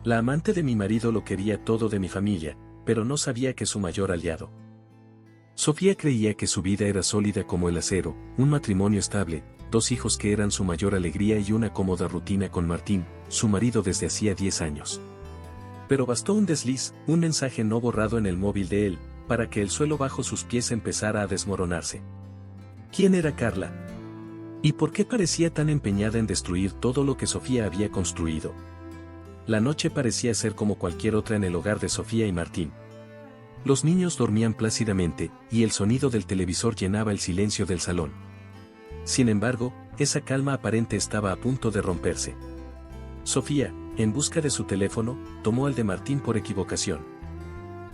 La amante de mi marido lo quería todo de mi familia, pero no sabía que su mayor aliado. Sofía creía que su vida era sólida como el acero, un matrimonio estable, 2 hijos que eran su mayor alegría y una cómoda rutina con Martín, su marido desde hacía 10 años. Pero bastó un desliz, un mensaje no borrado en el móvil de él, para que el suelo bajo sus pies empezara a desmoronarse. ¿Quién era Carla? ¿Y por qué parecía tan empeñada en destruir todo lo que Sofía había construido? La noche parecía ser como cualquier otra en el hogar de Sofía y Martín. Los niños dormían plácidamente, y el sonido del televisor llenaba el silencio del salón. Sin embargo, esa calma aparente estaba a punto de romperse. Sofía, en busca de su teléfono, tomó el de Martín por equivocación.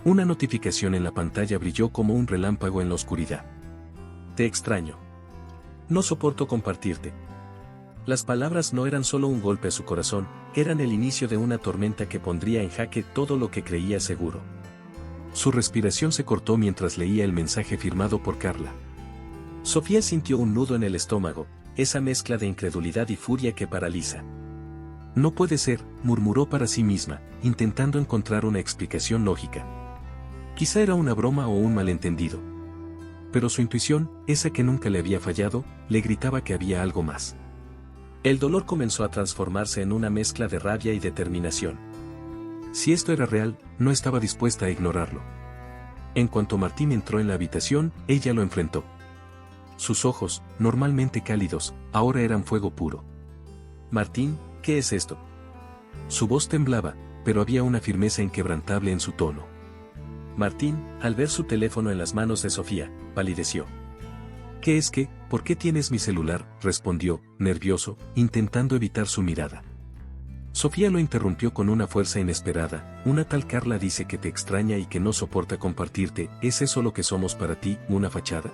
Una notificación en la pantalla brilló como un relámpago en la oscuridad. Te extraño. No soporto compartirte. Las palabras no eran solo un golpe a su corazón, eran el inicio de una tormenta que pondría en jaque todo lo que creía seguro. Su respiración se cortó mientras leía el mensaje firmado por Carla. Sofía sintió un nudo en el estómago, esa mezcla de incredulidad y furia que paraliza. No puede ser, murmuró para sí misma, intentando encontrar una explicación lógica. Quizá era una broma o un malentendido. Pero su intuición, esa que nunca le había fallado, le gritaba que había algo más. El dolor comenzó a transformarse en una mezcla de rabia y determinación. Si esto era real, no estaba dispuesta a ignorarlo. En cuanto Martín entró en la habitación, ella lo enfrentó. Sus ojos, normalmente cálidos, ahora eran fuego puro. Martín, ¿qué es esto? Su voz temblaba, pero había una firmeza inquebrantable en su tono. Martín, al ver su teléfono en las manos de Sofía, palideció. ¿Qué es que? ¿Por qué tienes mi celular?, respondió, nervioso, intentando evitar su mirada. Sofía lo interrumpió con una fuerza inesperada. Una tal Carla dice que te extraña y que no soporta compartirte. ¿Es eso lo que somos para ti, una fachada?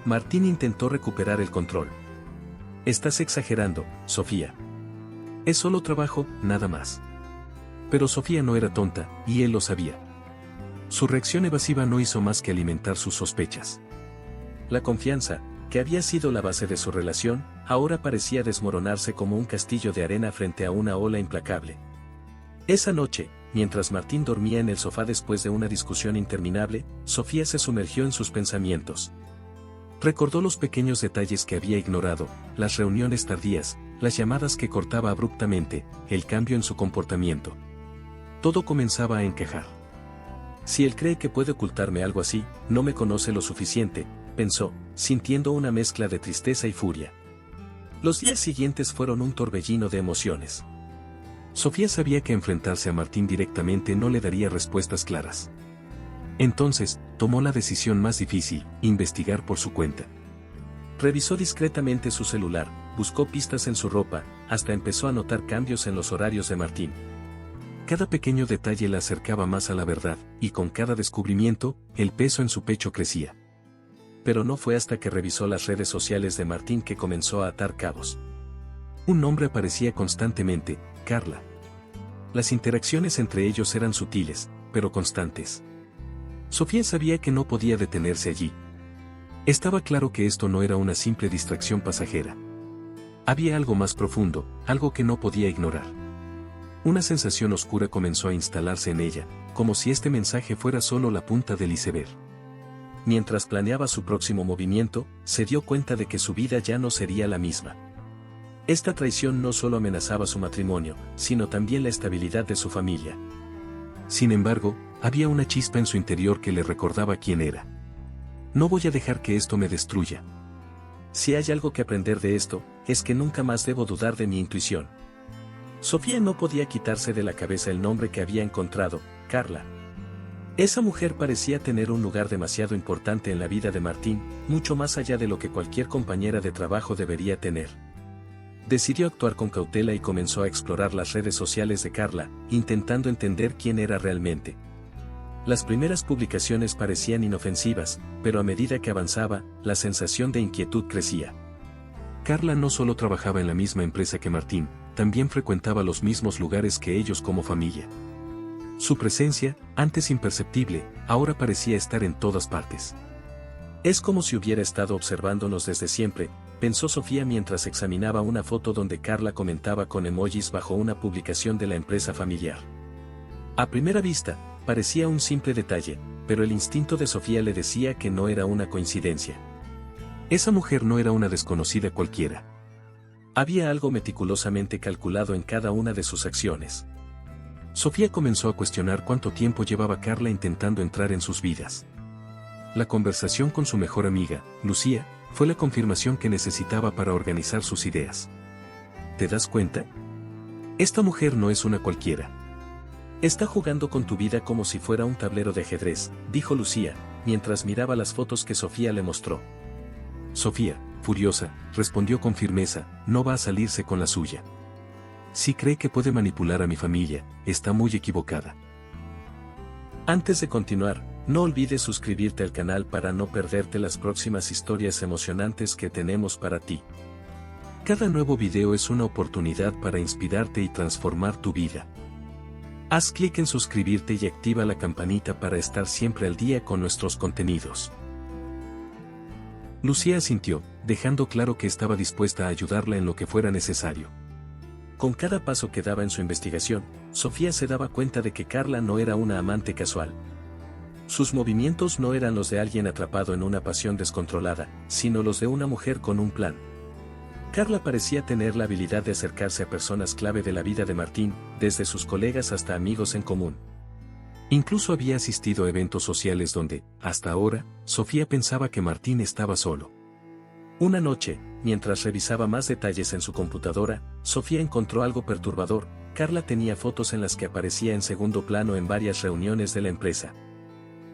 Martín intentó recuperar el control. Estás exagerando, Sofía. Es solo trabajo, nada más. Pero Sofía no era tonta, y él lo sabía. Su reacción evasiva no hizo más que alimentar sus sospechas. La confianza, que había sido la base de su relación, ahora parecía desmoronarse como un castillo de arena frente a una ola implacable. Esa noche, mientras Martín dormía en el sofá después de una discusión interminable, Sofía se sumergió en sus pensamientos. Recordó los pequeños detalles que había ignorado, las reuniones tardías, las llamadas que cortaba abruptamente, el cambio en su comportamiento. Todo comenzaba a encajar. Si él cree que puede ocultarme algo así, no me conoce lo suficiente, pensó, sintiendo una mezcla de tristeza y furia. Los días siguientes fueron un torbellino de emociones. Sofía sabía que enfrentarse a Martín directamente no le daría respuestas claras. Entonces, tomó la decisión más difícil, investigar por su cuenta. Revisó discretamente su celular, buscó pistas en su ropa, hasta empezó a notar cambios en los horarios de Martín. Cada pequeño detalle la acercaba más a la verdad, y con cada descubrimiento, el peso en su pecho crecía. Pero no fue hasta que revisó las redes sociales de Martín que comenzó a atar cabos. Un nombre aparecía constantemente, Carla. Las interacciones entre ellos eran sutiles, pero constantes. Sofía sabía que no podía detenerse allí. Estaba claro que esto no era una simple distracción pasajera. Había algo más profundo, algo que no podía ignorar. Una sensación oscura comenzó a instalarse en ella, como si este mensaje fuera solo la punta del iceberg. Mientras planeaba su próximo movimiento, se dio cuenta de que su vida ya no sería la misma. Esta traición no solo amenazaba su matrimonio, sino también la estabilidad de su familia. Sin embargo, había una chispa en su interior que le recordaba quién era. No voy a dejar que esto me destruya. Si hay algo que aprender de esto, es que nunca más debo dudar de mi intuición. Sofía no podía quitarse de la cabeza el nombre que había encontrado, Carla. Esa mujer parecía tener un lugar demasiado importante en la vida de Martín, mucho más allá de lo que cualquier compañera de trabajo debería tener. Decidió actuar con cautela y comenzó a explorar las redes sociales de Carla, intentando entender quién era realmente. Las primeras publicaciones parecían inofensivas, pero a medida que avanzaba, la sensación de inquietud crecía. Carla no solo trabajaba en la misma empresa que Martín, también frecuentaba los mismos lugares que ellos como familia. Su presencia, antes imperceptible, ahora parecía estar en todas partes. Es como si hubiera estado observándonos desde siempre, pensó Sofía mientras examinaba una foto donde Carla comentaba con emojis bajo una publicación de la empresa familiar. A primera vista, parecía un simple detalle, pero el instinto de Sofía le decía que no era una coincidencia. Esa mujer no era una desconocida cualquiera. Había algo meticulosamente calculado en cada una de sus acciones. Sofía comenzó a cuestionar cuánto tiempo llevaba Carla intentando entrar en sus vidas. La conversación con su mejor amiga, Lucía, fue la confirmación que necesitaba para organizar sus ideas. ¿Te das cuenta? Esta mujer no es una cualquiera. Está jugando con tu vida como si fuera un tablero de ajedrez, dijo Lucía, mientras miraba las fotos que Sofía le mostró. Sofía, furiosa, respondió con firmeza, no va a salirse con la suya. Si cree que puede manipular a mi familia, está muy equivocada. Antes de continuar, no olvides suscribirte al canal para no perderte las próximas historias emocionantes que tenemos para ti. Cada nuevo video es una oportunidad para inspirarte y transformar tu vida. Haz clic en suscribirte y activa la campanita para estar siempre al día con nuestros contenidos. Lucía asintió, dejando claro que estaba dispuesta a ayudarla en lo que fuera necesario. Con cada paso que daba en su investigación, Sofía se daba cuenta de que Carla no era una amante casual. Sus movimientos no eran los de alguien atrapado en una pasión descontrolada, sino los de una mujer con un plan. Carla parecía tener la habilidad de acercarse a personas clave de la vida de Martín, desde sus colegas hasta amigos en común. Incluso había asistido a eventos sociales donde, hasta ahora, Sofía pensaba que Martín estaba solo. Una noche, mientras revisaba más detalles en su computadora, Sofía encontró algo perturbador. Carla tenía fotos en las que aparecía en segundo plano en varias reuniones de la empresa.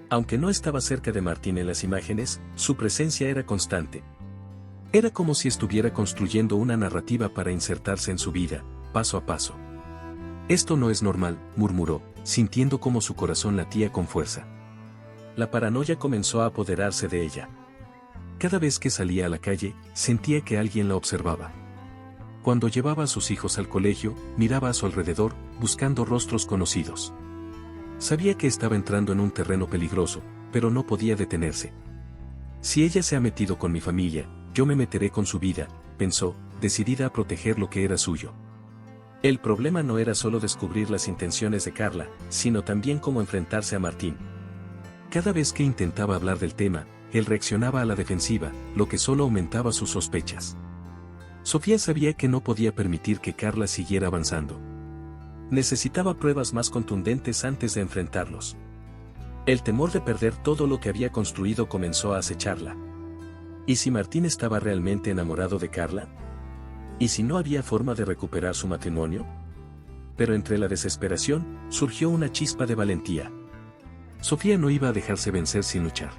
Aunque no estaba cerca de Martín en las imágenes, su presencia era constante. Era como si estuviera construyendo una narrativa para insertarse en su vida, paso a paso. Esto no es normal, murmuró, sintiendo como su corazón latía con fuerza. La paranoia comenzó a apoderarse de ella. Cada vez que salía a la calle, sentía que alguien la observaba. Cuando llevaba a sus hijos al colegio, miraba a su alrededor, buscando rostros conocidos. Sabía que estaba entrando en un terreno peligroso, pero no podía detenerse. Si ella se ha metido con mi familia, yo me meteré con su vida, pensó, decidida a proteger lo que era suyo. El problema no era solo descubrir las intenciones de Carla, sino también cómo enfrentarse a Martín. Cada vez que intentaba hablar del tema, él reaccionaba a la defensiva, lo que solo aumentaba sus sospechas. Sofía sabía que no podía permitir que Carla siguiera avanzando. Necesitaba pruebas más contundentes antes de enfrentarlos. El temor de perder todo lo que había construido comenzó a acecharla. ¿Y si Martín estaba realmente enamorado de Carla? ¿Y si no había forma de recuperar su matrimonio? Pero entre la desesperación, surgió una chispa de valentía. Sofía no iba a dejarse vencer sin luchar.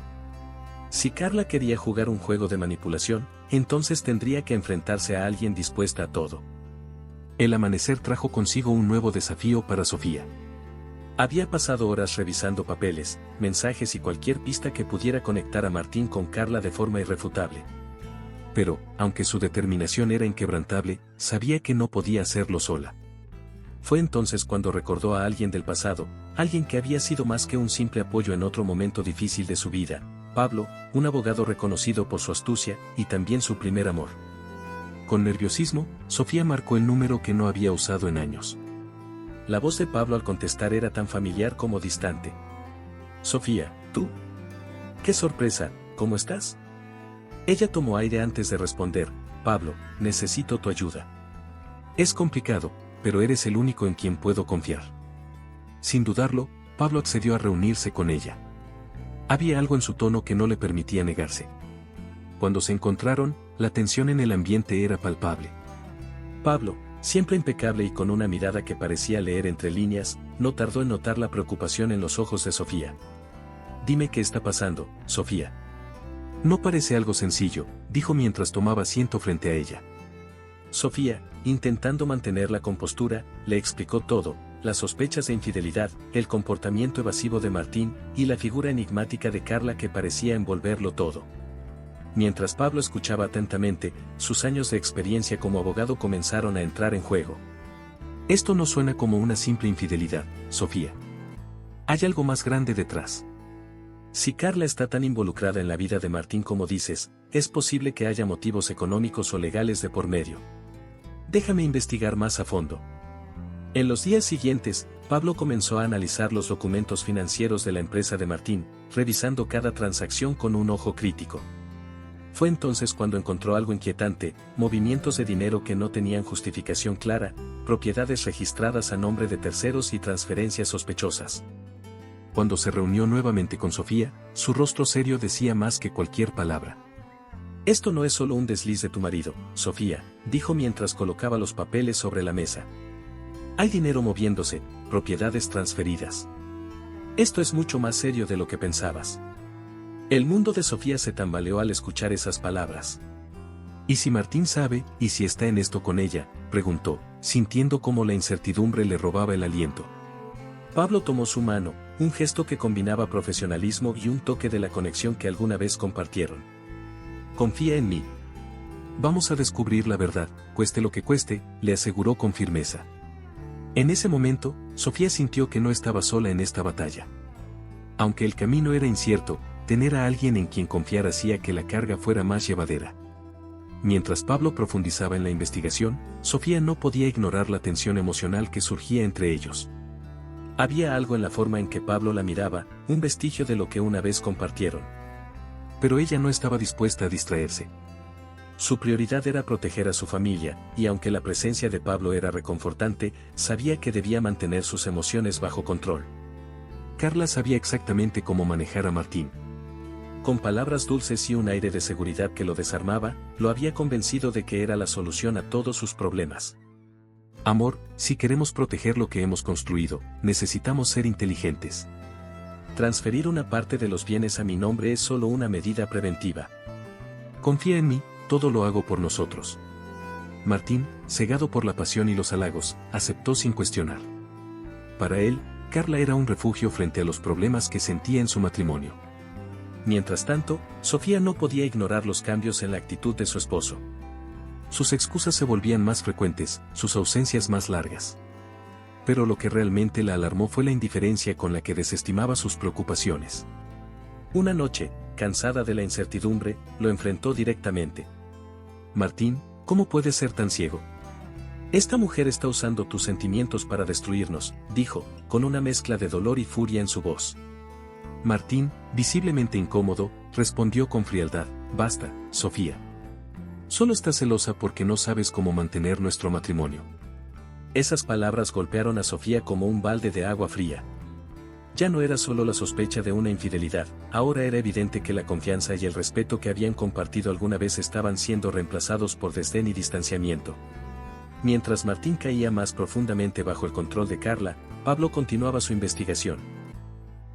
Si Carla quería jugar un juego de manipulación, entonces tendría que enfrentarse a alguien dispuesta a todo. El amanecer trajo consigo un nuevo desafío para Sofía. Había pasado horas revisando papeles, mensajes y cualquier pista que pudiera conectar a Martín con Carla de forma irrefutable. Pero, aunque su determinación era inquebrantable, sabía que no podía hacerlo sola. Fue entonces cuando recordó a alguien del pasado, alguien que había sido más que un simple apoyo en otro momento difícil de su vida, Pablo, un abogado reconocido por su astucia y también su primer amor. Con nerviosismo, Sofía marcó el número que no había usado en años. La voz de Pablo al contestar era tan familiar como distante. Sofía, ¿tú? ¡Qué sorpresa! ¿Cómo estás? Ella tomó aire antes de responder. Pablo, necesito tu ayuda. Es complicado, pero eres el único en quien puedo confiar. Sin dudarlo, Pablo accedió a reunirse con ella. Había algo en su tono que no le permitía negarse. Cuando se encontraron, la tensión en el ambiente era palpable. Pablo, siempre impecable y con una mirada que parecía leer entre líneas, no tardó en notar la preocupación en los ojos de Sofía. Dime qué está pasando, Sofía. No parece algo sencillo, dijo mientras tomaba asiento frente a ella. Sofía, intentando mantener la compostura, le explicó todo, las sospechas de infidelidad, el comportamiento evasivo de Martín y la figura enigmática de Carla que parecía envolverlo todo. Mientras Pablo escuchaba atentamente, sus años de experiencia como abogado comenzaron a entrar en juego. Esto no suena como una simple infidelidad, Sofía. Hay algo más grande detrás. Si Carla está tan involucrada en la vida de Martín como dices, es posible que haya motivos económicos o legales de por medio. Déjame investigar más a fondo. En los días siguientes, Pablo comenzó a analizar los documentos financieros de la empresa de Martín, revisando cada transacción con un ojo crítico. Fue entonces cuando encontró algo inquietante: movimientos de dinero que no tenían justificación clara, propiedades registradas a nombre de terceros y transferencias sospechosas. Cuando se reunió nuevamente con Sofía, su rostro serio decía más que cualquier palabra. «Esto no es solo un desliz de tu marido, Sofía», dijo mientras colocaba los papeles sobre la mesa. «Hay dinero moviéndose, propiedades transferidas. Esto es mucho más serio de lo que pensabas». El mundo de Sofía se tambaleó al escuchar esas palabras. «¿Y si Martín sabe, y si está en esto con ella?», preguntó, sintiendo cómo la incertidumbre le robaba el aliento. Pablo tomó su mano, un gesto que combinaba profesionalismo y un toque de la conexión que alguna vez compartieron. «Confía en mí. Vamos a descubrir la verdad, cueste lo que cueste», le aseguró con firmeza. En ese momento, Sofía sintió que no estaba sola en esta batalla. Aunque el camino era incierto, tener a alguien en quien confiar hacía que la carga fuera más llevadera. Mientras Pablo profundizaba en la investigación, Sofía no podía ignorar la tensión emocional que surgía entre ellos. Había algo en la forma en que Pablo la miraba, un vestigio de lo que una vez compartieron. Pero ella no estaba dispuesta a distraerse. Su prioridad era proteger a su familia, y aunque la presencia de Pablo era reconfortante, sabía que debía mantener sus emociones bajo control. Carla sabía exactamente cómo manejar a Martín. Con palabras dulces y un aire de seguridad que lo desarmaba, lo había convencido de que era la solución a todos sus problemas. «Amor, si queremos proteger lo que hemos construido, necesitamos ser inteligentes. Transferir una parte de los bienes a mi nombre es solo una medida preventiva. Confía en mí, todo lo hago por nosotros». Martín, cegado por la pasión y los halagos, aceptó sin cuestionar. Para él, Carla era un refugio frente a los problemas que sentía en su matrimonio. Mientras tanto, Sofía no podía ignorar los cambios en la actitud de su esposo. Sus excusas se volvían más frecuentes, sus ausencias más largas. Pero lo que realmente la alarmó fue la indiferencia con la que desestimaba sus preocupaciones. Una noche, cansada de la incertidumbre, lo enfrentó directamente. «Martín, ¿cómo puedes ser tan ciego? Esta mujer está usando tus sentimientos para destruirnos», dijo, con una mezcla de dolor y furia en su voz. Martín, visiblemente incómodo, respondió con frialdad: «Basta, Sofía. Solo estás celosa porque no sabes cómo mantener nuestro matrimonio». Esas palabras golpearon a Sofía como un balde de agua fría. Ya no era solo la sospecha de una infidelidad, ahora era evidente que la confianza y el respeto que habían compartido alguna vez estaban siendo reemplazados por desdén y distanciamiento. Mientras Martín caía más profundamente bajo el control de Carla, Pablo continuaba su investigación.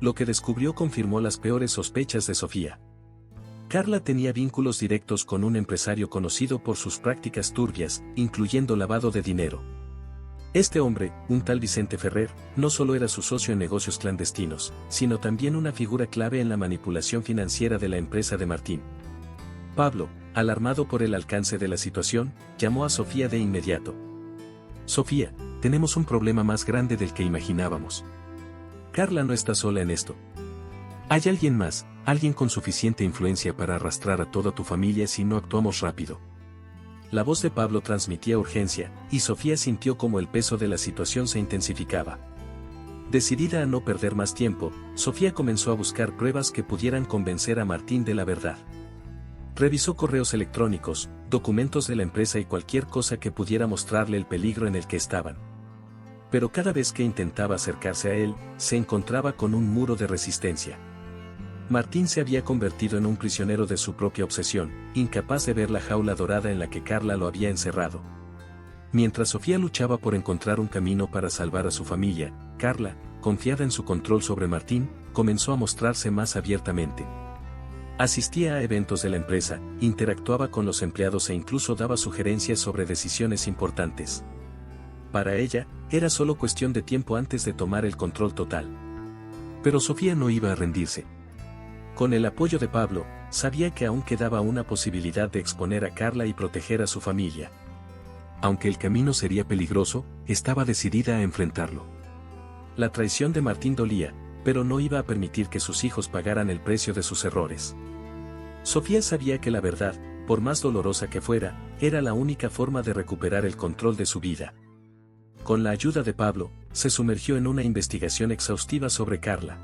Lo que descubrió confirmó las peores sospechas de Sofía. Carla tenía vínculos directos con un empresario conocido por sus prácticas turbias, incluyendo lavado de dinero. Este hombre, un tal Vicente Ferrer, no solo era su socio en negocios clandestinos, sino también una figura clave en la manipulación financiera de la empresa de Martín. Pablo, alarmado por el alcance de la situación, llamó a Sofía de inmediato. «Sofía, tenemos un problema más grande del que imaginábamos. Carla no está sola en esto. Hay alguien más, alguien con suficiente influencia para arrastrar a toda tu familia si no actuamos rápido». La voz de Pablo transmitía urgencia, y Sofía sintió como el peso de la situación se intensificaba. Decidida a no perder más tiempo, Sofía comenzó a buscar pruebas que pudieran convencer a Martín de la verdad. Revisó correos electrónicos, documentos de la empresa y cualquier cosa que pudiera mostrarle el peligro en el que estaban. Pero cada vez que intentaba acercarse a él, se encontraba con un muro de resistencia. Martín se había convertido en un prisionero de su propia obsesión, incapaz de ver la jaula dorada en la que Carla lo había encerrado. Mientras Sofía luchaba por encontrar un camino para salvar a su familia, Carla, confiada en su control sobre Martín, comenzó a mostrarse más abiertamente. Asistía a eventos de la empresa, interactuaba con los empleados e incluso daba sugerencias sobre decisiones importantes. Para ella, era solo cuestión de tiempo antes de tomar el control total. Pero Sofía no iba a rendirse. Con el apoyo de Pablo, sabía que aún quedaba una posibilidad de exponer a Carla y proteger a su familia. Aunque el camino sería peligroso, estaba decidida a enfrentarlo. La traición de Martín dolía, pero no iba a permitir que sus hijos pagaran el precio de sus errores. Sofía sabía que la verdad, por más dolorosa que fuera, era la única forma de recuperar el control de su vida. Con la ayuda de Pablo, se sumergió en una investigación exhaustiva sobre Carla.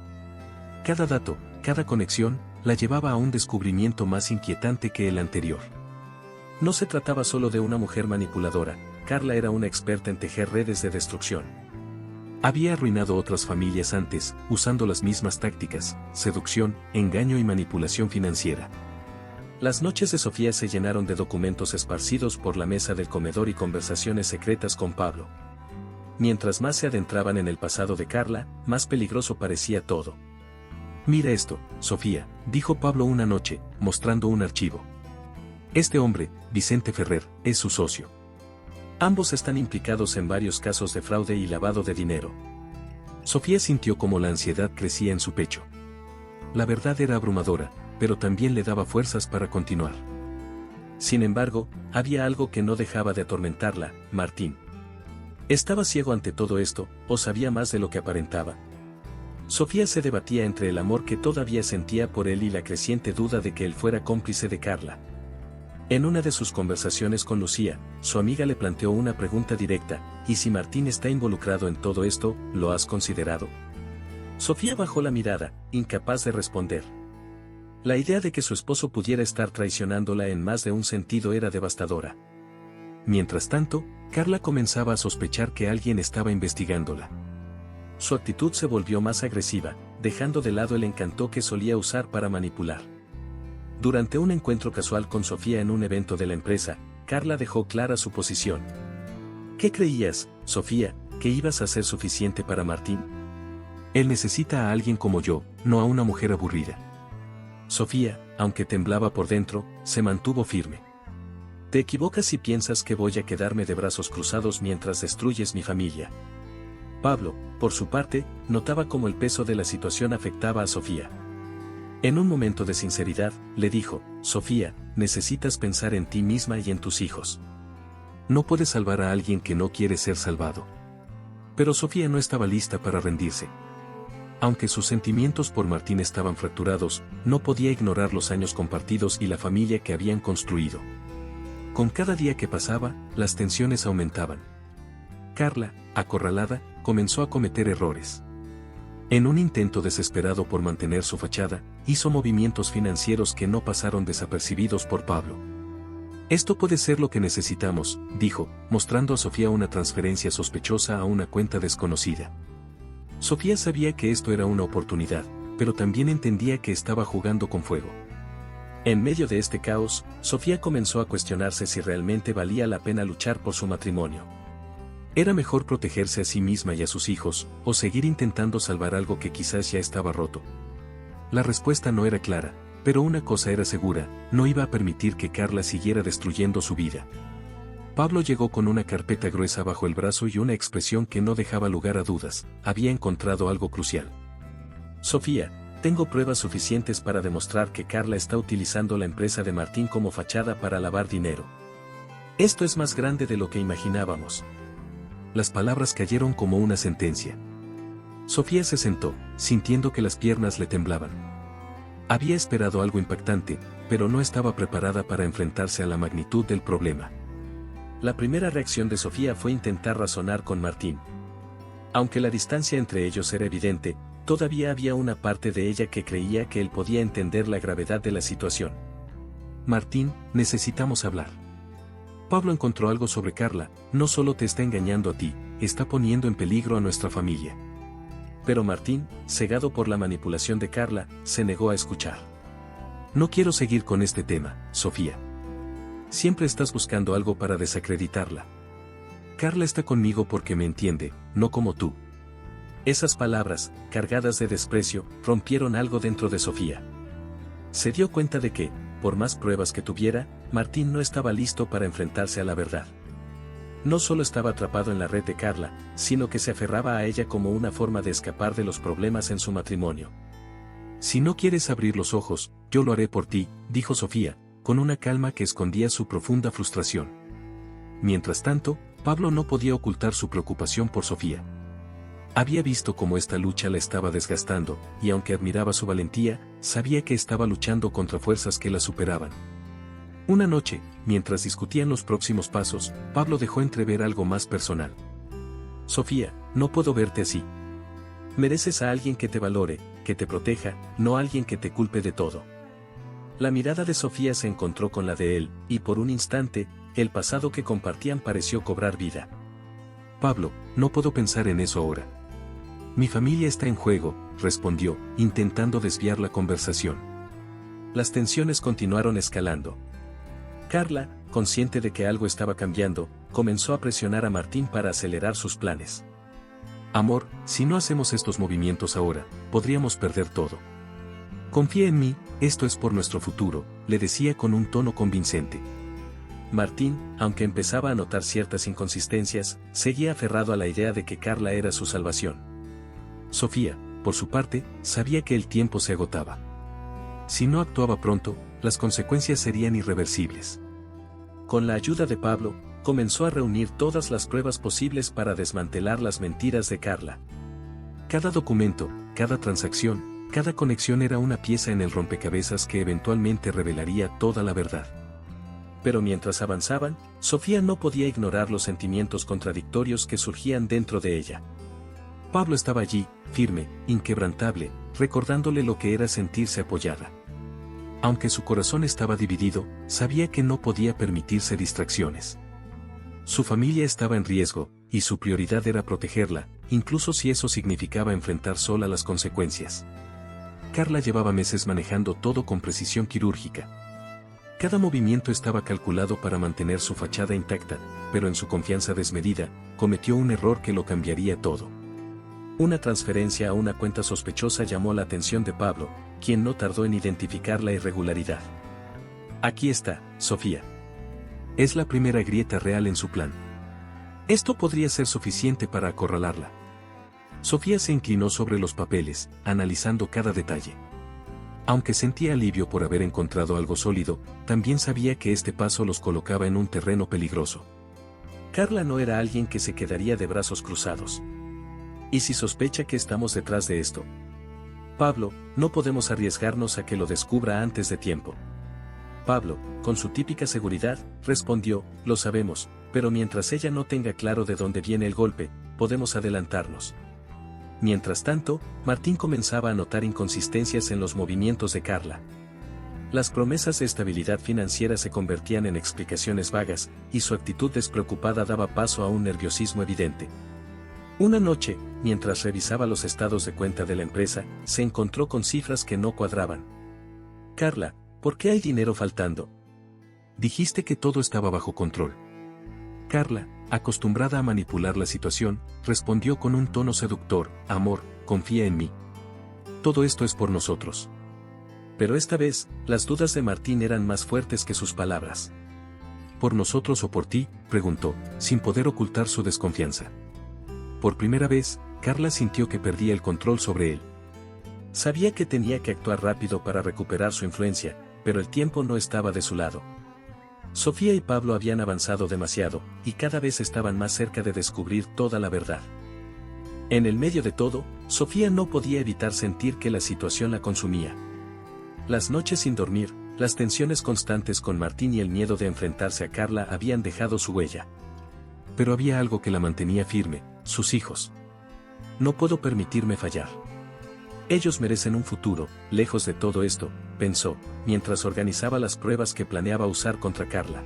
Cada dato, cada conexión, la llevaba a un descubrimiento más inquietante que el anterior. No se trataba solo de una mujer manipuladora, Carla era una experta en tejer redes de destrucción. Había arruinado otras familias antes, usando las mismas tácticas, seducción, engaño y manipulación financiera. Las noches de Sofía se llenaron de documentos esparcidos por la mesa del comedor y conversaciones secretas con Pablo. Mientras más se adentraban en el pasado de Carla, más peligroso parecía todo. «Mira esto, Sofía», dijo Pablo una noche, mostrando un archivo. «Este hombre, Vicente Ferrer, es su socio. Ambos están implicados en varios casos de fraude y lavado de dinero». Sofía sintió como la ansiedad crecía en su pecho. La verdad era abrumadora, pero también le daba fuerzas para continuar. Sin embargo, había algo que no dejaba de atormentarla, Martín. ¿Estaba ciego ante todo esto, o sabía más de lo que aparentaba? Sofía se debatía entre el amor que todavía sentía por él y la creciente duda de que él fuera cómplice de Carla. En una de sus conversaciones con Lucía, su amiga le planteó una pregunta directa: ¿y si Martín está involucrado en todo esto, lo has considerado? Sofía bajó la mirada, incapaz de responder. La idea de que su esposo pudiera estar traicionándola en más de un sentido era devastadora. Mientras tanto, Carla comenzaba a sospechar que alguien estaba investigándola. Su actitud se volvió más agresiva, dejando de lado el encanto que solía usar para manipular. Durante un encuentro casual con Sofía en un evento de la empresa, Carla dejó clara su posición. ¿Qué creías, Sofía, que ibas a ser suficiente para Martín? Él necesita a alguien como yo, no a una mujer aburrida. Sofía, aunque temblaba por dentro, se mantuvo firme. Te equivocas si piensas que voy a quedarme de brazos cruzados mientras destruyes mi familia. Pablo, por su parte, notaba cómo el peso de la situación afectaba a Sofía. En un momento de sinceridad, le dijo: Sofía, necesitas pensar en ti misma y en tus hijos. No puedes salvar a alguien que no quiere ser salvado. Pero Sofía no estaba lista para rendirse. Aunque sus sentimientos por Martín estaban fracturados, no podía ignorar los años compartidos y la familia que habían construido. Con cada día que pasaba, las tensiones aumentaban. Carla, acorralada, comenzó a cometer errores. En un intento desesperado por mantener su fachada, hizo movimientos financieros que no pasaron desapercibidos por Pablo. Esto puede ser lo que necesitamos, dijo, mostrando a Sofía una transferencia sospechosa a una cuenta desconocida. Sofía sabía que esto era una oportunidad, pero también entendía que estaba jugando con fuego. En medio de este caos, Sofía comenzó a cuestionarse si realmente valía la pena luchar por su matrimonio. ¿Era mejor protegerse a sí misma y a sus hijos, o seguir intentando salvar algo que quizás ya estaba roto? La respuesta no era clara, pero una cosa era segura: no iba a permitir que Carla siguiera destruyendo su vida. Pablo llegó con una carpeta gruesa bajo el brazo y una expresión que no dejaba lugar a dudas: había encontrado algo crucial. Sofía, tengo pruebas suficientes para demostrar que Carla está utilizando la empresa de Martín como fachada para lavar dinero. Esto es más grande de lo que imaginábamos. Las palabras cayeron como una sentencia. Sofía se sentó, sintiendo que las piernas le temblaban. Había esperado algo impactante, pero no estaba preparada para enfrentarse a la magnitud del problema. La primera reacción de Sofía fue intentar razonar con Martín. Aunque la distancia entre ellos era evidente, todavía había una parte de ella que creía que él podía entender la gravedad de la situación. Martín, necesitamos hablar. Pablo encontró algo sobre Carla: no solo te está engañando a ti, está poniendo en peligro a nuestra familia. Pero Martín, cegado por la manipulación de Carla, se negó a escuchar. No quiero seguir con este tema, Sofía. Siempre estás buscando algo para desacreditarla. Carla está conmigo porque me entiende, no como tú. Esas palabras, cargadas de desprecio, rompieron algo dentro de Sofía. Se dio cuenta de que, por más pruebas que tuviera, Martín no estaba listo para enfrentarse a la verdad. No solo estaba atrapado en la red de Carla, sino que se aferraba a ella como una forma de escapar de los problemas en su matrimonio. Si no quieres abrir los ojos, yo lo haré por ti, dijo Sofía, con una calma que escondía su profunda frustración. Mientras tanto, Pablo no podía ocultar su preocupación por Sofía. Había visto cómo esta lucha la estaba desgastando, y aunque admiraba su valentía, sabía que estaba luchando contra fuerzas que la superaban. Una noche, mientras discutían los próximos pasos, Pablo dejó entrever algo más personal. Sofía, no puedo verte así. Mereces a alguien que te valore, que te proteja, no a alguien que te culpe de todo. La mirada de Sofía se encontró con la de él, y por un instante, el pasado que compartían pareció cobrar vida. Pablo, no puedo pensar en eso ahora. Mi familia está en juego, respondió, intentando desviar la conversación. Las tensiones continuaron escalando. Carla, consciente de que algo estaba cambiando, comenzó a presionar a Martín para acelerar sus planes. Amor, si no hacemos estos movimientos ahora, podríamos perder todo. Confía en mí, esto es por nuestro futuro, le decía con un tono convincente. Martín, aunque empezaba a notar ciertas inconsistencias, seguía aferrado a la idea de que Carla era su salvación. Sofía, por su parte, sabía que el tiempo se agotaba. Si no actuaba pronto, las consecuencias serían irreversibles. Con la ayuda de Pablo, comenzó a reunir todas las pruebas posibles para desmantelar las mentiras de Carla. Cada documento, cada transacción, cada conexión era una pieza en el rompecabezas que eventualmente revelaría toda la verdad. Pero mientras avanzaban, Sofía no podía ignorar los sentimientos contradictorios que surgían dentro de ella. Pablo estaba allí, firme, inquebrantable, recordándole lo que era sentirse apoyada. Aunque su corazón estaba dividido, sabía que no podía permitirse distracciones. Su familia estaba en riesgo, y su prioridad era protegerla, incluso si eso significaba enfrentar sola las consecuencias. Carla llevaba meses manejando todo con precisión quirúrgica. Cada movimiento estaba calculado para mantener su fachada intacta, pero en su confianza desmedida, cometió un error que lo cambiaría todo. Una transferencia a una cuenta sospechosa llamó la atención de Pablo, quien no tardó en identificar la irregularidad. Aquí está, Sofía. Es la primera grieta real en su plan. Esto podría ser suficiente para acorralarla. Sofía se inclinó sobre los papeles, analizando cada detalle. Aunque sentía alivio por haber encontrado algo sólido, también sabía que este paso los colocaba en un terreno peligroso. Carla no era alguien que se quedaría de brazos cruzados. ¿Y si sospecha que estamos detrás de esto? Pablo, no podemos arriesgarnos a que lo descubra antes de tiempo. Pablo, con su típica seguridad, respondió, lo sabemos, pero mientras ella no tenga claro de dónde viene el golpe, podemos adelantarnos. Mientras tanto, Martín comenzaba a notar inconsistencias en los movimientos de Carla. Las promesas de estabilidad financiera se convertían en explicaciones vagas, y su actitud despreocupada daba paso a un nerviosismo evidente. Una noche, mientras revisaba los estados de cuenta de la empresa, se encontró con cifras que no cuadraban. Carla, ¿por qué hay dinero faltando? Dijiste que todo estaba bajo control. Carla, acostumbrada a manipular la situación, respondió con un tono seductor, amor, confía en mí. Todo esto es por nosotros. Pero esta vez, las dudas de Martín eran más fuertes que sus palabras. ¿Por nosotros o por ti?, preguntó, sin poder ocultar su desconfianza. Por primera vez, Carla sintió que perdía el control sobre él. Sabía que tenía que actuar rápido para recuperar su influencia, pero el tiempo no estaba de su lado. Sofía y Pablo habían avanzado demasiado, y cada vez estaban más cerca de descubrir toda la verdad. En el medio de todo, Sofía no podía evitar sentir que la situación la consumía. Las noches sin dormir, las tensiones constantes con Martín y el miedo de enfrentarse a Carla habían dejado su huella. Pero había algo que la mantenía firme, sus hijos. No puedo permitirme fallar. Ellos merecen un futuro, lejos de todo esto, pensó, mientras organizaba las pruebas que planeaba usar contra Carla.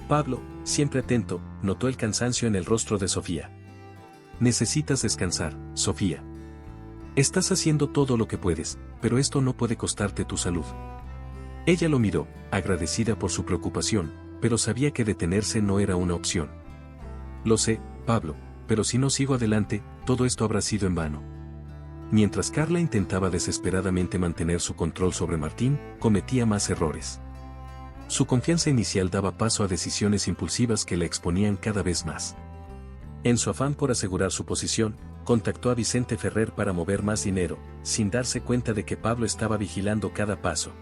Pablo, siempre atento, notó el cansancio en el rostro de Sofía. Necesitas descansar, Sofía. Estás haciendo todo lo que puedes, pero esto no puede costarte tu salud. Ella lo miró, agradecida por su preocupación, pero sabía que detenerse no era una opción. Lo sé, Pablo, pero si no sigo adelante, todo esto habrá sido en vano. Mientras Carla intentaba desesperadamente mantener su control sobre Martín, cometía más errores. Su confianza inicial daba paso a decisiones impulsivas que la exponían cada vez más. En su afán por asegurar su posición, contactó a Vicente Ferrer para mover más dinero, sin darse cuenta de que Pablo estaba vigilando cada paso.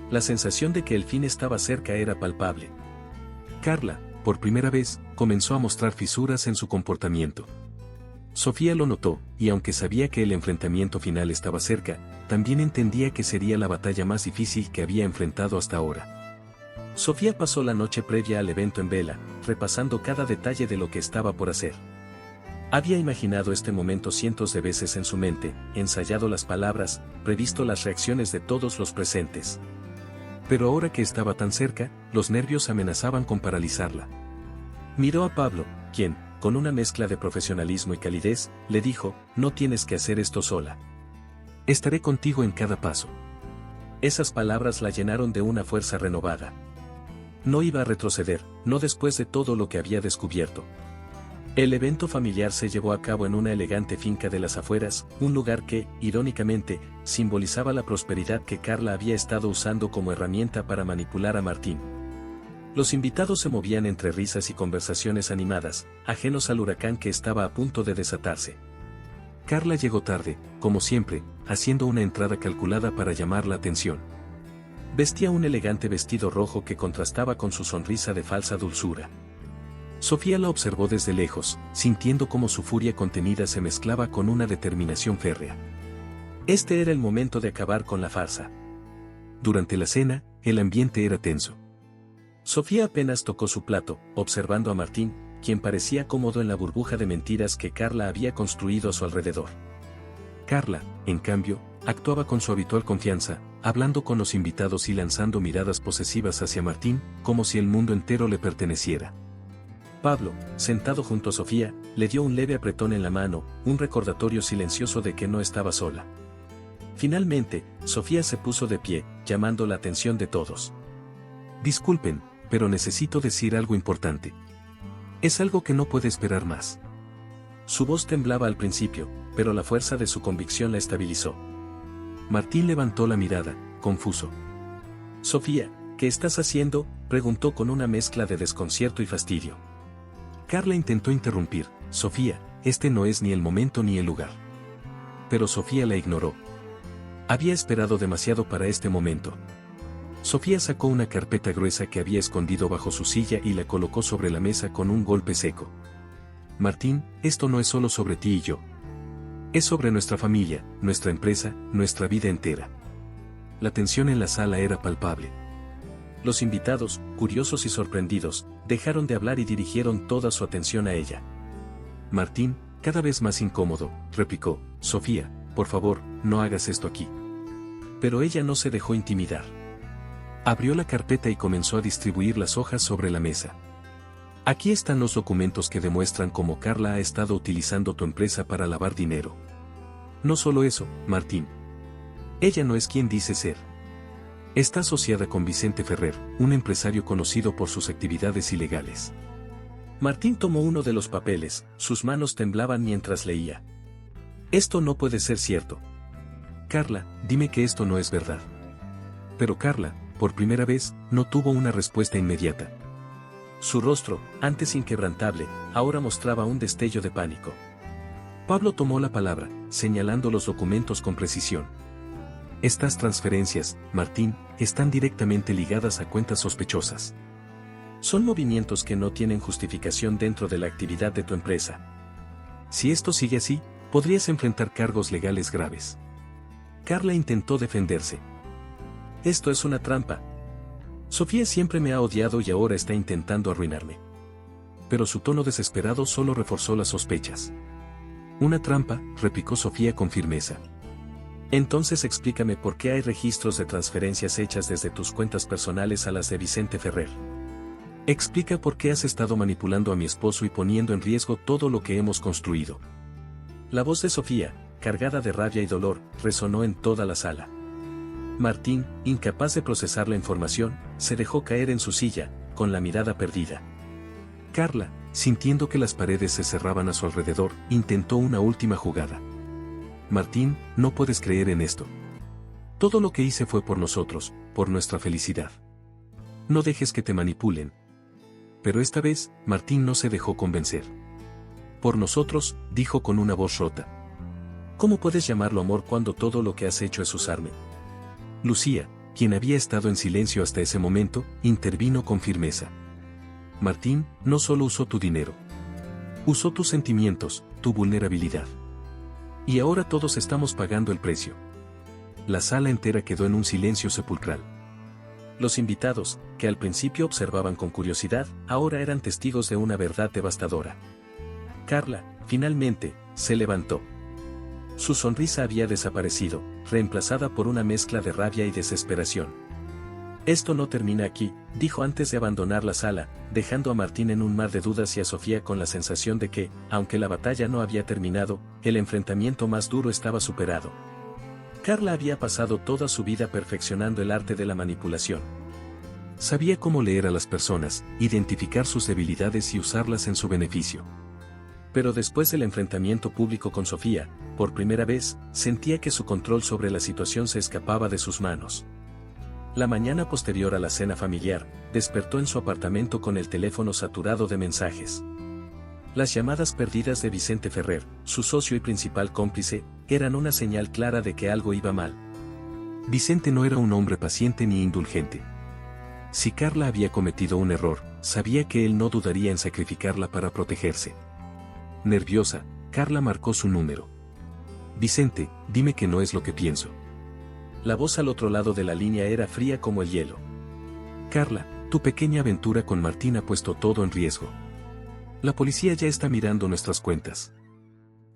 La sensación de que el fin estaba cerca era palpable. Carla, por primera vez, comenzó a mostrar fisuras en su comportamiento. Sofía lo notó, y aunque sabía que el enfrentamiento final estaba cerca, también entendía que sería la batalla más difícil que había enfrentado hasta ahora. Sofía pasó la noche previa al evento en vela, repasando cada detalle de lo que estaba por hacer. Había imaginado este momento cientos de veces en su mente, ensayado las palabras, previsto las reacciones de todos los presentes. Pero ahora que estaba tan cerca, los nervios amenazaban con paralizarla. Miró a Pablo, quien, con una mezcla de profesionalismo y calidez, le dijo: no tienes que hacer esto sola. Estaré contigo en cada paso. Esas palabras la llenaron de una fuerza renovada. No iba a retroceder, no después de todo lo que había descubierto. El evento familiar se llevó a cabo en una elegante finca de las afueras, un lugar que, irónicamente, simbolizaba la prosperidad que Carla había estado usando como herramienta para manipular a Martín. Los invitados se movían entre risas y conversaciones animadas, ajenos al huracán que estaba a punto de desatarse. Carla llegó tarde, como siempre, haciendo una entrada calculada para llamar la atención. Vestía un elegante vestido rojo que contrastaba con su sonrisa de falsa dulzura. Sofía la observó desde lejos, sintiendo cómo su furia contenida se mezclaba con una determinación férrea. Este era el momento de acabar con la farsa. Durante la cena, el ambiente era tenso. Sofía apenas tocó su plato, observando a Martín, quien parecía cómodo en la burbuja de mentiras que Carla había construido a su alrededor. Carla, en cambio, actuaba con su habitual confianza, hablando con los invitados y lanzando miradas posesivas hacia Martín, como si el mundo entero le perteneciera. Pablo, sentado junto a Sofía, le dio un leve apretón en la mano, un recordatorio silencioso de que no estaba sola. Finalmente, Sofía se puso de pie, llamando la atención de todos. Disculpen, pero necesito decir algo importante. Es algo que no puede esperar más. Su voz temblaba al principio, pero la fuerza de su convicción la estabilizó. Martín levantó la mirada, confuso. Sofía, ¿qué estás haciendo?, preguntó con una mezcla de desconcierto y fastidio. Carla intentó interrumpir: Sofía, este no es ni el momento ni el lugar. Pero Sofía la ignoró. Había esperado demasiado para este momento. Sofía sacó una carpeta gruesa que había escondido bajo su silla y la colocó sobre la mesa con un golpe seco. Martín, esto no es solo sobre ti y yo. Es sobre nuestra familia, nuestra empresa, nuestra vida entera. La tensión en la sala era palpable. Los invitados, curiosos y sorprendidos, dejaron de hablar y dirigieron toda su atención a ella. Martín, cada vez más incómodo, replicó: Sofía, por favor, no hagas esto aquí. Pero ella no se dejó intimidar. Abrió la carpeta y comenzó a distribuir las hojas sobre la mesa. Aquí están los documentos que demuestran cómo Carla ha estado utilizando tu empresa para lavar dinero. No solo eso, Martín. Ella no es quien dice ser. Está asociada con Vicente Ferrer, un empresario conocido por sus actividades ilegales. Martín tomó uno de los papeles, sus manos temblaban mientras leía. Esto no puede ser cierto. Carla, dime que esto no es verdad. Pero Carla, por primera vez, no tuvo una respuesta inmediata. Su rostro, antes inquebrantable, ahora mostraba un destello de pánico. Pablo tomó la palabra, señalando los documentos con precisión. Estas transferencias, Martín, están directamente ligadas a cuentas sospechosas. Son movimientos que no tienen justificación dentro de la actividad de tu empresa. Si esto sigue así, podrías enfrentar cargos legales graves. Carla intentó defenderse. Esto es una trampa. Sofía siempre me ha odiado y ahora está intentando arruinarme. Pero su tono desesperado solo reforzó las sospechas. Una trampa, replicó Sofía con firmeza. Entonces explícame por qué hay registros de transferencias hechas desde tus cuentas personales a las de Vicente Ferrer. Explica por qué has estado manipulando a mi esposo y poniendo en riesgo todo lo que hemos construido. La voz de Sofía, cargada de rabia y dolor, resonó en toda la sala. Martín, incapaz de procesar la información, se dejó caer en su silla, con la mirada perdida. Carla, sintiendo que las paredes se cerraban a su alrededor, intentó una última jugada. Martín, no puedes creer en esto. Todo lo que hice fue por nosotros, por nuestra felicidad. No dejes que te manipulen. Pero esta vez, Martín no se dejó convencer. Por nosotros, dijo con una voz rota. ¿Cómo puedes llamarlo amor cuando todo lo que has hecho es usarme? Lucía, quien había estado en silencio hasta ese momento, intervino con firmeza. Martín, no solo usó tu dinero. Usó tus sentimientos, tu vulnerabilidad. Y ahora todos estamos pagando el precio. La sala entera quedó en un silencio sepulcral. Los invitados, que al principio observaban con curiosidad, ahora eran testigos de una verdad devastadora. Carla, finalmente, se levantó. Su sonrisa había desaparecido, reemplazada por una mezcla de rabia y desesperación. Esto no termina aquí, dijo antes de abandonar la sala, dejando a Martín en un mar de dudas y a Sofía con la sensación de que, aunque la batalla no había terminado, el enfrentamiento más duro estaba superado. Carla había pasado toda su vida perfeccionando el arte de la manipulación. Sabía cómo leer a las personas, identificar sus debilidades y usarlas en su beneficio. Pero después del enfrentamiento público con Sofía, por primera vez, sentía que su control sobre la situación se escapaba de sus manos. La mañana posterior a la cena familiar, despertó en su apartamento con el teléfono saturado de mensajes. Las llamadas perdidas de Vicente Ferrer, su socio y principal cómplice, eran una señal clara de que algo iba mal. Vicente no era un hombre paciente ni indulgente. Si Carla había cometido un error, sabía que él no dudaría en sacrificarla para protegerse. Nerviosa, Carla marcó su número. Vicente, dime que no es lo que pienso. La voz al otro lado de la línea era fría como el hielo. Carla, tu pequeña aventura con Martín ha puesto todo en riesgo. La policía ya está mirando nuestras cuentas.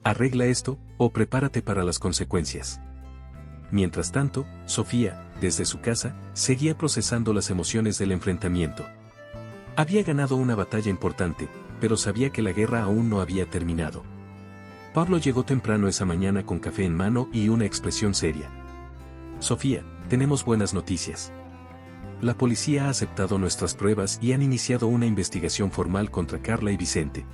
Arregla esto, o prepárate para las consecuencias. Mientras tanto, Sofía, desde su casa, seguía procesando las emociones del enfrentamiento. Había ganado una batalla importante, pero sabía que la guerra aún no había terminado. Pablo llegó temprano esa mañana con café en mano y una expresión seria. Sofía, tenemos buenas noticias. La policía ha aceptado nuestras pruebas y han iniciado una investigación formal contra Carla y Vicente.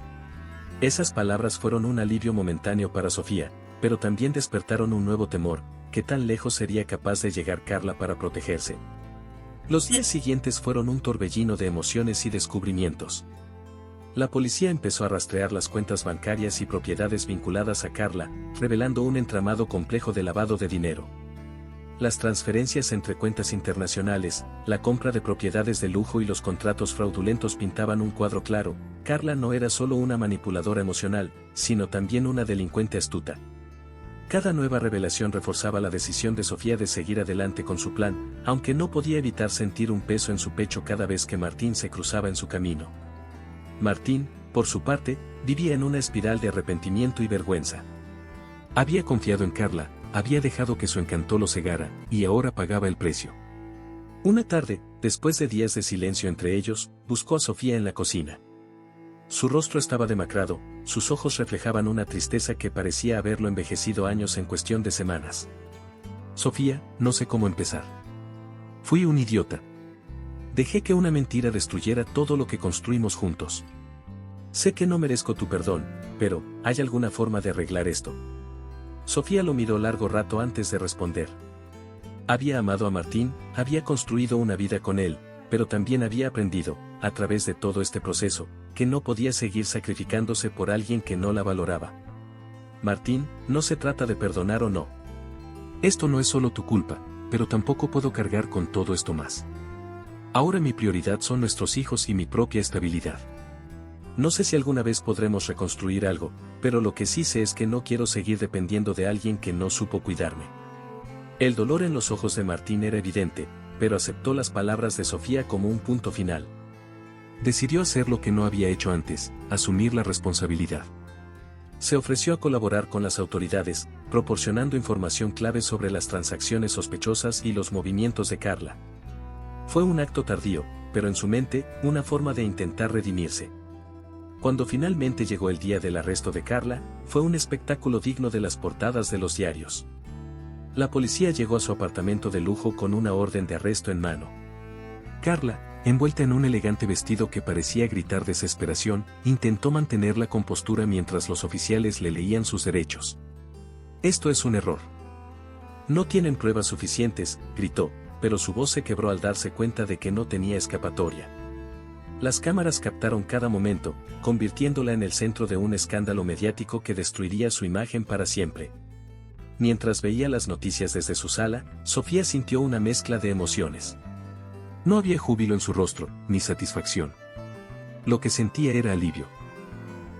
Esas palabras fueron un alivio momentáneo para Sofía, pero también despertaron un nuevo temor: ¿qué tan lejos sería capaz de llegar Carla para protegerse? Los días siguientes fueron un torbellino de emociones y descubrimientos. La policía empezó a rastrear las cuentas bancarias y propiedades vinculadas a Carla, revelando un entramado complejo de lavado de dinero. Las transferencias entre cuentas internacionales, la compra de propiedades de lujo y los contratos fraudulentos pintaban un cuadro claro: Carla no era solo una manipuladora emocional, sino también una delincuente astuta. Cada nueva revelación reforzaba la decisión de Sofía de seguir adelante con su plan, aunque no podía evitar sentir un peso en su pecho cada vez que Martín se cruzaba en su camino. Martín, por su parte, vivía en una espiral de arrepentimiento y vergüenza. Había confiado en Carla, había dejado que su encanto lo cegara, y ahora pagaba el precio. Una tarde, después de días de silencio entre ellos, buscó a Sofía en la cocina. Su rostro estaba demacrado, sus ojos reflejaban una tristeza que parecía haberlo envejecido años en cuestión de semanas. Sofía, no sé cómo empezar. Fui un idiota. Dejé que una mentira destruyera todo lo que construimos juntos. Sé que no merezco tu perdón, pero, ¿hay alguna forma de arreglar esto? Sofía lo miró largo rato antes de responder. Había amado a Martín, había construido una vida con él, pero también había aprendido, a través de todo este proceso, que no podía seguir sacrificándose por alguien que no la valoraba. Martín, no se trata de perdonar o no. Esto no es solo tu culpa, pero tampoco puedo cargar con todo esto más. Ahora mi prioridad son nuestros hijos y mi propia estabilidad. No sé si alguna vez podremos reconstruir algo, pero lo que sí sé es que no quiero seguir dependiendo de alguien que no supo cuidarme. El dolor en los ojos de Martín era evidente, pero aceptó las palabras de Sofía como un punto final. Decidió hacer lo que no había hecho antes: asumir la responsabilidad. Se ofreció a colaborar con las autoridades, proporcionando información clave sobre las transacciones sospechosas y los movimientos de Carla. Fue un acto tardío, pero en su mente, una forma de intentar redimirse. Cuando finalmente llegó el día del arresto de Carla, fue un espectáculo digno de las portadas de los diarios. La policía llegó a su apartamento de lujo con una orden de arresto en mano. Carla, envuelta en un elegante vestido que parecía gritar desesperación, intentó mantener la compostura mientras los oficiales le leían sus derechos. Esto es un error. No tienen pruebas suficientes, gritó, pero su voz se quebró al darse cuenta de que no tenía escapatoria. Las cámaras captaron cada momento, convirtiéndola en el centro de un escándalo mediático que destruiría su imagen para siempre. Mientras veía las noticias desde su sala, Sofía sintió una mezcla de emociones. No había júbilo en su rostro, ni satisfacción. Lo que sentía era alivio.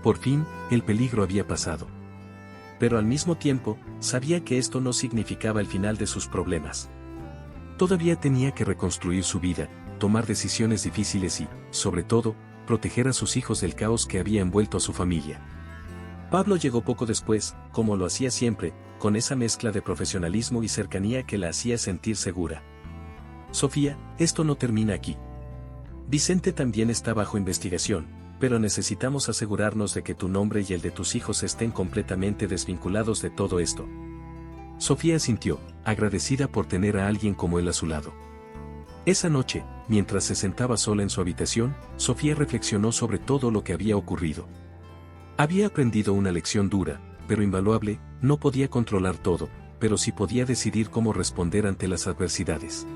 Por fin, el peligro había pasado. Pero al mismo tiempo, sabía que esto no significaba el final de sus problemas. Todavía tenía que reconstruir su vida, tomar decisiones difíciles y, sobre todo, proteger a sus hijos del caos que había envuelto a su familia. Pablo llegó poco después, como lo hacía siempre, con esa mezcla de profesionalismo y cercanía que la hacía sentir segura. Sofía, esto no termina aquí. Vicente también está bajo investigación, pero necesitamos asegurarnos de que tu nombre y el de tus hijos estén completamente desvinculados de todo esto. Sofía asintió, agradecida por tener a alguien como él a su lado. Esa noche, mientras se sentaba sola en su habitación, Sofía reflexionó sobre todo lo que había ocurrido. Había aprendido una lección dura, pero invaluable. No podía controlar todo, pero sí podía decidir cómo responder ante las adversidades.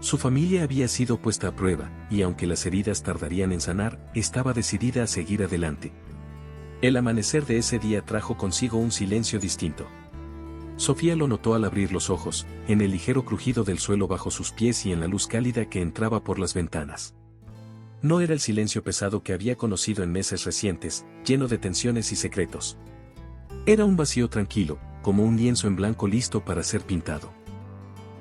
Su familia había sido puesta a prueba, y aunque las heridas tardarían en sanar, estaba decidida a seguir adelante. El amanecer de ese día trajo consigo un silencio distinto. Sofía lo notó al abrir los ojos, en el ligero crujido del suelo bajo sus pies y en la luz cálida que entraba por las ventanas. No era el silencio pesado que había conocido en meses recientes, lleno de tensiones y secretos. Era un vacío tranquilo, como un lienzo en blanco listo para ser pintado.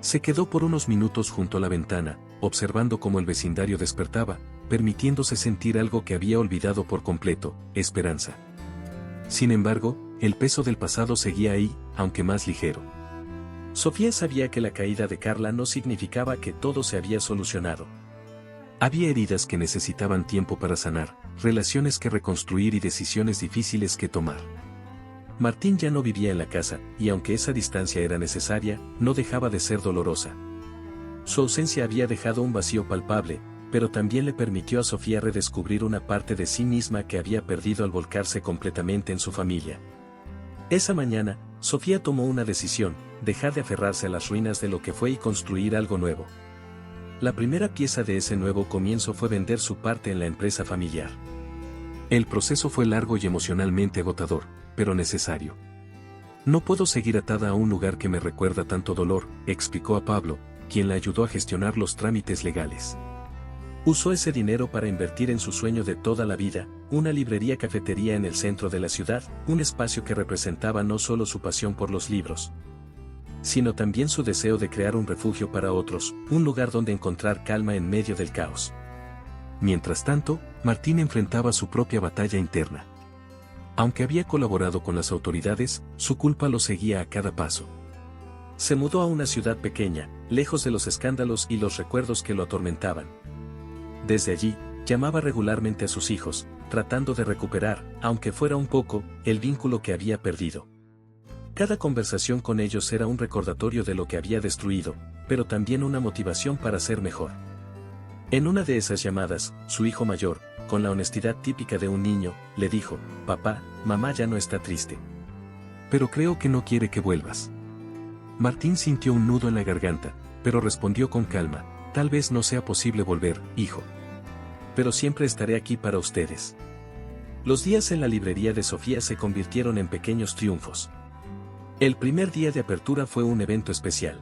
Se quedó por unos minutos junto a la ventana, observando cómo el vecindario despertaba, permitiéndose sentir algo que había olvidado por completo: esperanza. Sin embargo, el peso del pasado seguía ahí, aunque más ligero. Sofía sabía que la caída de Carla no significaba que todo se había solucionado. Había heridas que necesitaban tiempo para sanar, relaciones que reconstruir y decisiones difíciles que tomar. Martín ya no vivía en la casa, y aunque esa distancia era necesaria, no dejaba de ser dolorosa. Su ausencia había dejado un vacío palpable, pero también le permitió a Sofía redescubrir una parte de sí misma que había perdido al volcarse completamente en su familia. Esa mañana, Sofía tomó una decisión: dejar de aferrarse a las ruinas de lo que fue y construir algo nuevo. La primera pieza de ese nuevo comienzo fue vender su parte en la empresa familiar. El proceso fue largo y emocionalmente agotador, pero necesario. No puedo seguir atada a un lugar que me recuerda tanto dolor, explicó a Pablo, quien la ayudó a gestionar los trámites legales. Usó ese dinero para invertir en su sueño de toda la vida, una librería-cafetería en el centro de la ciudad, un espacio que representaba no solo su pasión por los libros, sino también su deseo de crear un refugio para otros, un lugar donde encontrar calma en medio del caos. Mientras tanto, Martín enfrentaba su propia batalla interna. Aunque había colaborado con las autoridades, su culpa lo seguía a cada paso. Se mudó a una ciudad pequeña, lejos de los escándalos y los recuerdos que lo atormentaban. Desde allí, llamaba regularmente a sus hijos, tratando de recuperar, aunque fuera un poco, el vínculo que había perdido. Cada conversación con ellos era un recordatorio de lo que había destruido, pero también una motivación para ser mejor. En una de esas llamadas, su hijo mayor, con la honestidad típica de un niño, le dijo: «Papá, mamá ya no está triste. Pero creo que no quiere que vuelvas». Martín sintió un nudo en la garganta, pero respondió con calma: «Tal vez no sea posible volver, hijo. Pero siempre estaré aquí para ustedes». Los días en la librería de Sofía se convirtieron en pequeños triunfos. El primer día de apertura fue un evento especial.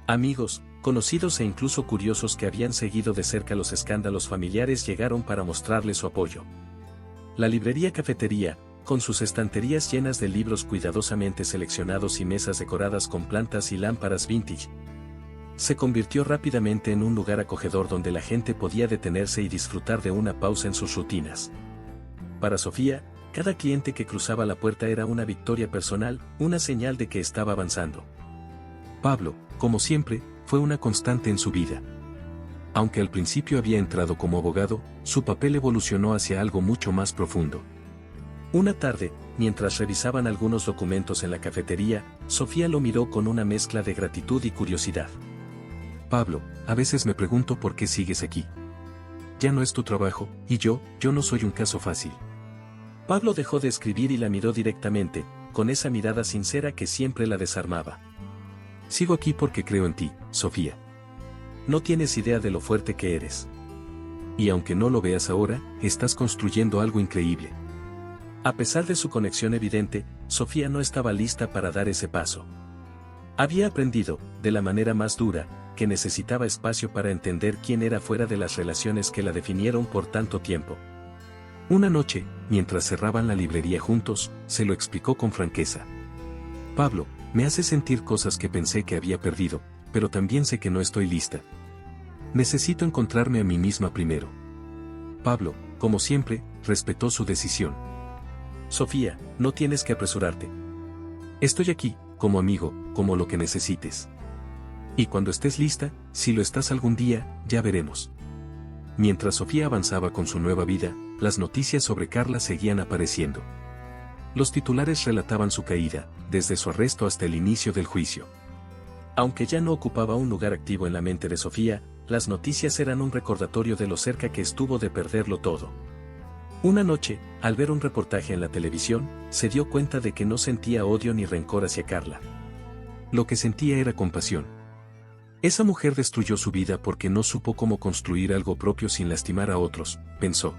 Amigos, conocidos e incluso curiosos que habían seguido de cerca los escándalos familiares llegaron para mostrarle su apoyo. La librería-cafetería, con sus estanterías llenas de libros cuidadosamente seleccionados y mesas decoradas con plantas y lámparas vintage, se convirtió rápidamente en un lugar acogedor donde la gente podía detenerse y disfrutar de una pausa en sus rutinas. Para Sofía, cada cliente que cruzaba la puerta era una victoria personal, una señal de que estaba avanzando. Pablo, como siempre, fue una constante en su vida. Aunque al principio había entrado como abogado, su papel evolucionó hacia algo mucho más profundo. Una tarde, mientras revisaban algunos documentos en la cafetería, Sofía lo miró con una mezcla de gratitud y curiosidad. «Pablo, a veces me pregunto por qué sigues aquí. Ya no es tu trabajo, y yo no soy un caso fácil». Pablo dejó de escribir y la miró directamente, con esa mirada sincera que siempre la desarmaba. «Sigo aquí porque creo en ti, Sofía. No tienes idea de lo fuerte que eres. Y aunque no lo veas ahora, estás construyendo algo increíble». A pesar de su conexión evidente, Sofía no estaba lista para dar ese paso. Había aprendido, de la manera más dura, que necesitaba espacio para entender quién era fuera de las relaciones que la definieron por tanto tiempo. Una noche, mientras cerraban la librería juntos, se lo explicó con franqueza. Pablo, me hace sentir cosas que pensé que había perdido, pero también sé que no estoy lista. Necesito encontrarme a mí misma primero. Pablo, como siempre, respetó su decisión. Sofía, no tienes que apresurarte. Estoy aquí, como amigo, como lo que necesites. Y cuando estés lista, si lo estás algún día, ya veremos. Mientras Sofía avanzaba con su nueva vida, las noticias sobre Carla seguían apareciendo. Los titulares relataban su caída, desde su arresto hasta el inicio del juicio. Aunque ya no ocupaba un lugar activo en la mente de Sofía, las noticias eran un recordatorio de lo cerca que estuvo de perderlo todo. Una noche, al ver un reportaje en la televisión, se dio cuenta de que no sentía odio ni rencor hacia Carla. Lo que sentía era compasión. Esa mujer destruyó su vida porque no supo cómo construir algo propio sin lastimar a otros, pensó.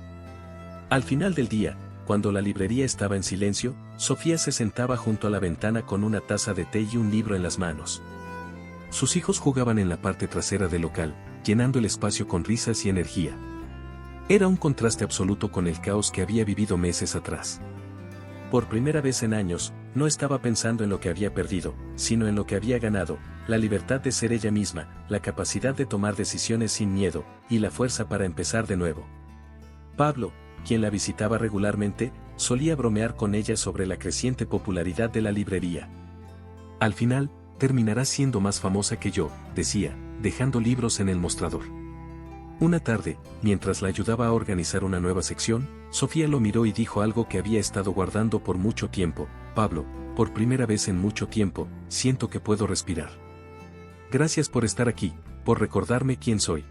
Al final del día, cuando la librería estaba en silencio, Sofía se sentaba junto a la ventana con una taza de té y un libro en las manos. Sus hijos jugaban en la parte trasera del local, llenando el espacio con risas y energía. Era un contraste absoluto con el caos que había vivido meses atrás. Por primera vez en años, no estaba pensando en lo que había perdido, sino en lo que había ganado, la libertad de ser ella misma, la capacidad de tomar decisiones sin miedo, y la fuerza para empezar de nuevo. Pablo, quien la visitaba regularmente, solía bromear con ella sobre la creciente popularidad de la librería. Al final, terminarás siendo más famosa que yo, decía, dejando libros en el mostrador. Una tarde, mientras la ayudaba a organizar una nueva sección, Sofía lo miró y dijo algo que había estado guardando por mucho tiempo. Pablo, por primera vez en mucho tiempo, siento que puedo respirar. Gracias por estar aquí, por recordarme quién soy.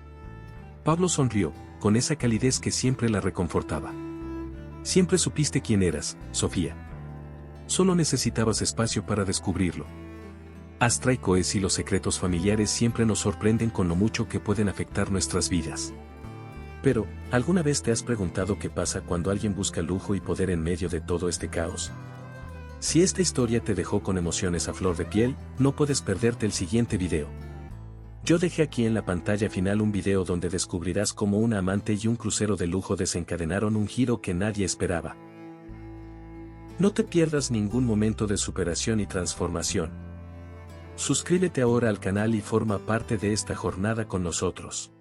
Pablo sonrió, con esa calidez que siempre la reconfortaba. Siempre supiste quién eras, Sofía. Solo necesitabas espacio para descubrirlo. Astra y Coes y los secretos familiares siempre nos sorprenden con lo mucho que pueden afectar nuestras vidas. Pero, ¿alguna vez te has preguntado qué pasa cuando alguien busca lujo y poder en medio de todo este caos? Si esta historia te dejó con emociones a flor de piel, no puedes perderte el siguiente video. Yo dejé aquí en la pantalla final un video donde descubrirás cómo una amante y un crucero de lujo desencadenaron un giro que nadie esperaba. No te pierdas ningún momento de superación y transformación. Suscríbete ahora al canal y forma parte de esta jornada con nosotros.